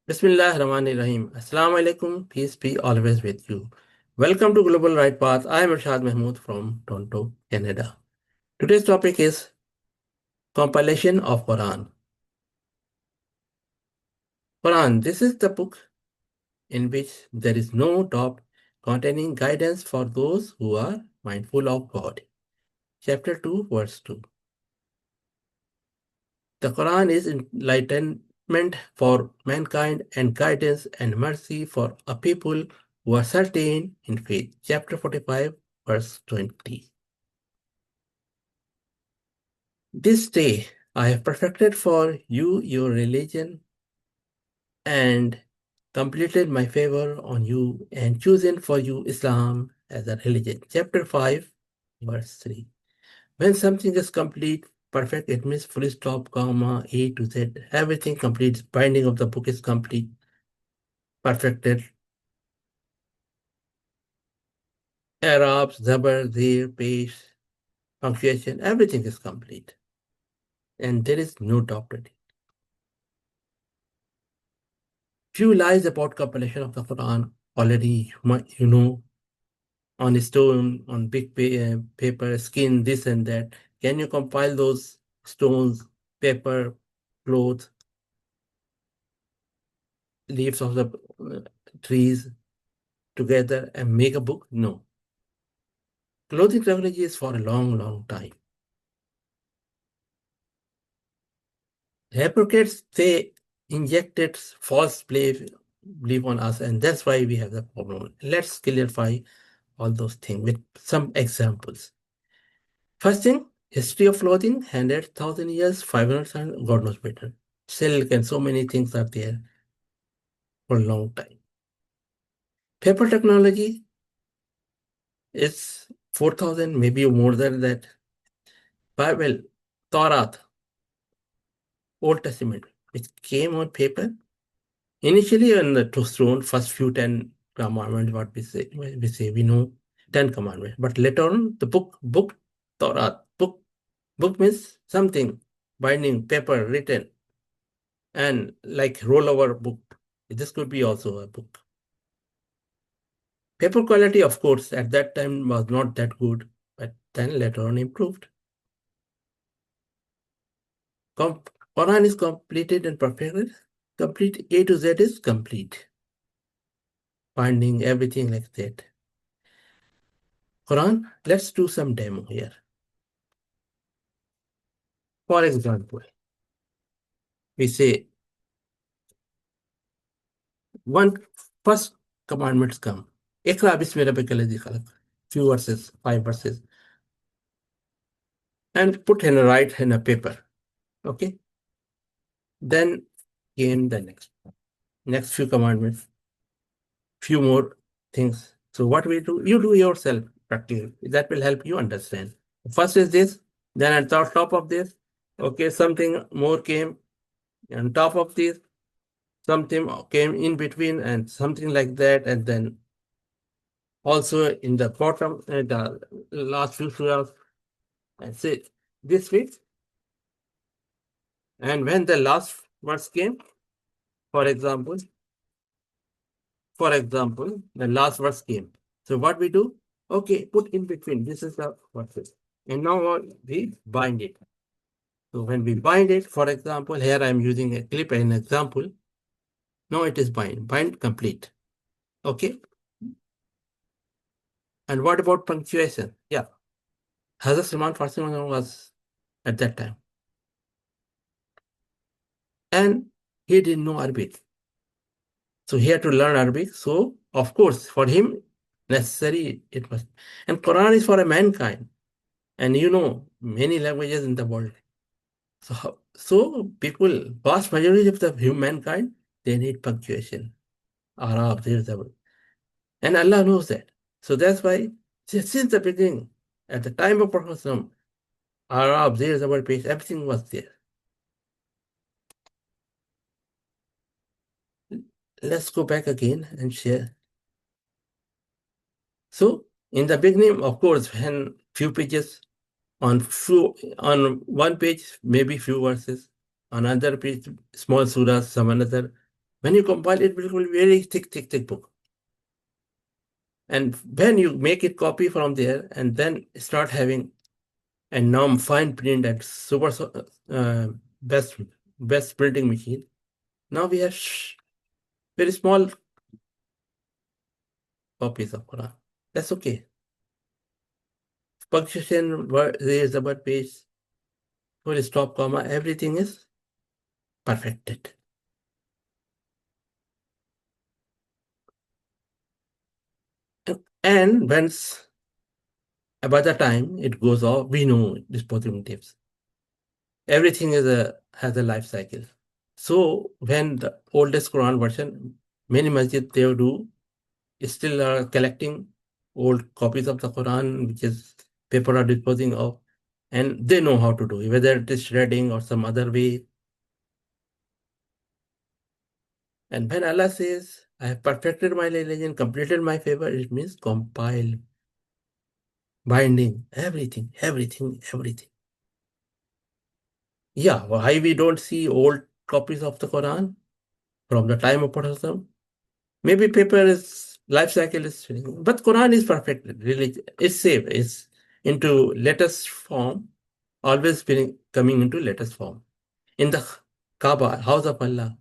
Bismillah Rahman Rahim. Assalamu alaikum. Peace be always with you. Welcome to Global Right Path. I am Irshad Mahmood from Toronto, Canada. Today's topic is compilation of Quran. Quran, this is the book in which there is no doubt, containing guidance for those who are mindful of God. Chapter 2, verse 2. The Quran is enlightenment for mankind and guidance and mercy for a people who are certain in faith. Chapter 45, verse 20. This day I have perfected for you your religion and completed my favor on you and chosen for you Islam as a religion. Chapter 5, verse 3. When something is complete, perfect, it means full stop, comma, A to Z, everything complete. Binding of the book is complete, perfected. Arabs, Zabar, Zir, Pesh, punctuation, everything is complete. And there is no doubt in it. Few lies about compilation of the Quran already you know, on stone, on big paper, skin, this and that. Can you compile those stones, paper, clothes, leaves of the trees together and make a book? No. Clothing technology is for a long, long time. Hypocrites, they injected false belief on us, and that's why we have the problem. Let's clarify all those things with some examples. First thing, history of clothing, 100,000 years, 500, God knows better. Silk and so many things are there for a long time. Paper technology is 4,000, maybe more than that. Bible, Torah, Old Testament, which came on paper. Initially on the stone, first few 10 commandments, what we know 10 commandments. But later on, the book, Torah, book means something, binding, paper, written, and like rollover book. This could be also a book. Paper quality, of course, at that time was not that good, but then later on improved. Quran is completed and perfected. Complete A to Z is complete. Binding, everything like that. Quran, let's do some demo here. For example, we say first commandments come. Iqra bismi rabbika alladhi khalaq. Few verses, 5 verses. And put in a right in a paper. Okay. Then came the next few commandments, few more things. So what we do, you do yourself practically. That will help you understand. First is this, then at the top of this, okay, something more came on top of this, something came in between and something like that, and then also in the bottom, the last few surahs, and say this fits. And when the last verse came, for example, the last verse came. So what we do? Okay, put in between. This is the verses. And now we bind it. So when we bind it, for example, here I'm using a clip as an example. Now it is bind complete. Okay. And what about punctuation? Yeah. Hazrat Salman Farsi was at that time. And he didn't know Arabic. So he had to learn Arabic. So, of course, for him, necessary it must. And Quran is for a mankind. And you know, many languages in the world. So people, vast majority of the humankind, they need punctuation. Arab, and Allah knows that. So that's why, since the beginning, at the time of Prophet, Arab, there's our page, everything was there. Let's go back again and share. So in the beginning, of course, when few pages, on one page, maybe few verses, on another page, small surahs, some another, When you compile, it will be very thick book. And when you make it copy from there and then start having a fine print and super best printing machine, now we have very small copies of Quran. That's okay. Punctuation, there is a word page, full stop, comma, everything is perfected. And once by the time it goes off, we know disposable tapes. Everything has a life cycle. So when the oldest Quran version, many masjid they do still are collecting old copies of the Quran, which is people are disposing of, and they know how to do it, whether it is shredding or some other way. And when Allah says, I have perfected my religion, completed my favor, it means compile, binding, everything. Yeah, why we don't see old copies of the Quran from the time of Prophet? Maybe paper is life cycle is finishing, but Quran is perfect. Really, it's safe. It's into latest form, always coming into latest form. In the Kaaba, house of Allah,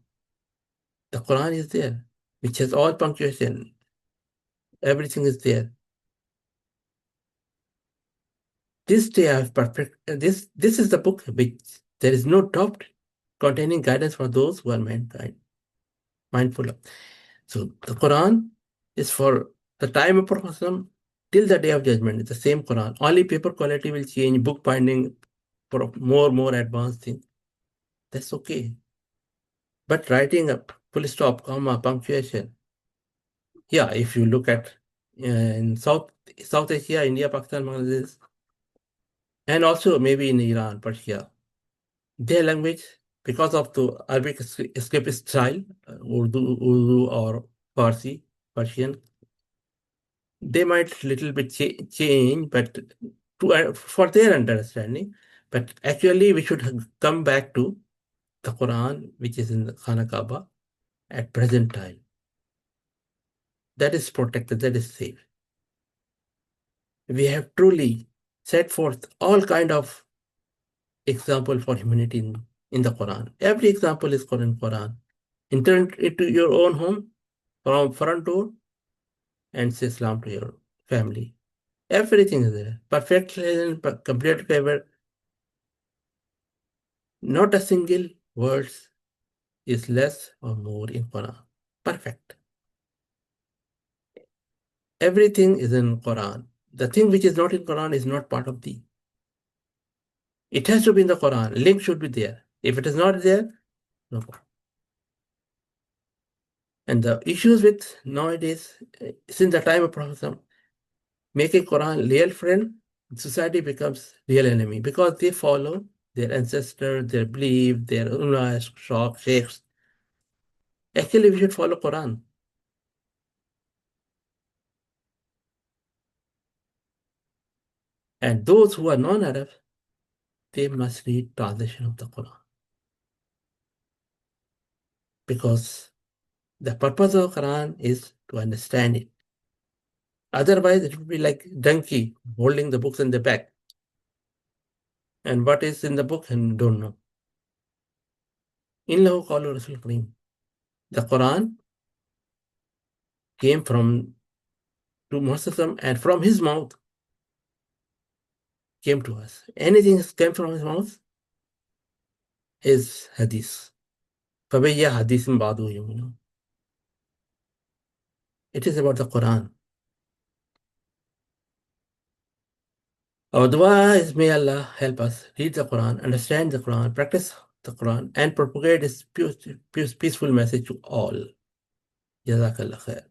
the Quran is there, which has all punctuation. Everything is there. This day I have perfect. This is the book which there is no doubt, containing guidance for those who are mindful of. So the Quran is for the time of Prophet till the day of judgment. It's the same Quran. Only paper quality will change, book binding for more advanced thing. That's okay. But writing a full stop, comma, punctuation. Yeah, if you look at in South Asia, India, Pakistan, Bangladesh, and also maybe in Iran, Persia, their language, because of the Arabic script style, Urdu or Farsi, Persian, they might little bit change, but for their understanding. But actually, we should come back to the Quran, which is in the Khana Kaaba at present time. That is protected, that is safe. We have truly set forth all kind of example for humanity in the Quran. Every example is Quran. Enter into your own home from front door and say Islam to your family. Everything is there. Perfect religion, complete favor. Not a single word is less or more in Quran. Perfect. Everything is in Quran. The thing which is not in Quran is not part of the. It has to be in the Quran. Link should be there. If it is not there, no problem. And the issues with nowadays, since the time of Prophet, making Quran real friend, society becomes real enemy because they follow their ancestors, their belief, their ulama, sheikhs. Actually, we should follow Quran. And those who are non-Arab, they must read translation of the Quran. Because the purpose of Quran is to understand it. Otherwise, it would be like donkey holding the books in the back. And what is in the book and don't know. Innahu qalu Rasul Kareem. The Quran came from to Muhammad and from his mouth came to us. Anything that came from his mouth is hadith. فَبَيَّا حَدِيثٍ بَعْدُهُ يُؤْمِنُونَ. It is about the Quran. Our dua is may Allah help us read the Quran, understand the Quran, practice the Quran, and propagate its peaceful message to all. Jazakallah khair.